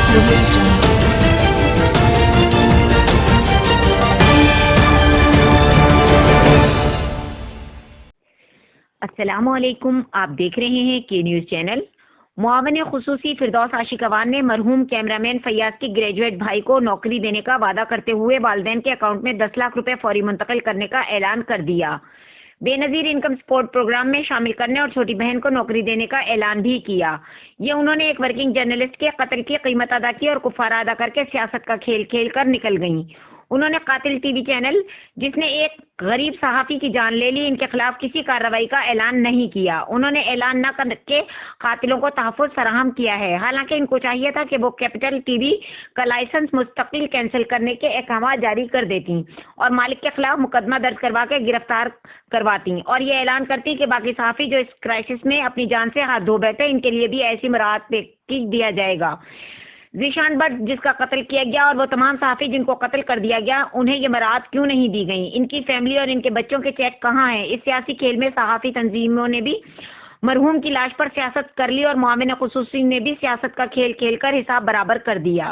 audio jungle. अस्सलामुअलैकुम, आप देख रहे हैं के न्यूज़ चैनल। मुआविन खुसूसी फिरदौस आशिकवान ने मरहूम कैमरामैन फैयाज के ग्रेजुएट भाई को नौकरी देने का वादा करते हुए वालिदैन के अकाउंट में 10 लाख रुपए फौरी मुंतकिल करने का ऐलान कर दिया। बेनजीर इनकम सपोर्ट प्रोग्राम में शामिल करने और छोटी बहन को नौकरी देने का ऐलान भी किया। ये उन्होंने एक वर्किंग जर्नलिस्ट के कत्ल की कीमत अदा की और कुफारा अदा करके सियासत का खेल खेल कर निकल गईं। उन्होंने कातिल टीवी चैनल, जिसने एक गरीब सहाफी की जान ले ली, इनके खिलाफ किसी कार्रवाई का ऐलान नहीं किया। उन्होंने ऐलान न करके कातिलों को तहफ़्फ़ुज़ फराहम किया है। हालांकि इनको चाहिए था कि वो कैपिटल टीवी का लाइसेंस मुस्तकिल कैंसिल करने के अहकाम जारी कर देती और मालिक के खिलाफ मुकदमा दर्ज करवा के गिरफ्तार करवाती और ये ऐलान करती कि बाकी सहाफी जो इस क्राइसिस में अपनी जान से हाथ धो बैठे, इनके लिए भी ऐसी मराहत दिया जाएगा। ज़ीशान भट्ट, जिसका कत्ल किया गया, और वो तमाम सहाफ़ी जिनको कत्ल कर दिया गया, उन्हें ये मराहत क्यों नहीं दी गई? इनकी फैमिली और इनके बच्चों के चेक कहाँ हैं? इस सियासी खेल में सहाफ़ी तंजीमों ने भी मरहूम की लाश पर सियासत कर ली और मुआविन खुसूसी ने भी सियासत का खेल खेल कर हिसाब बराबर कर दिया।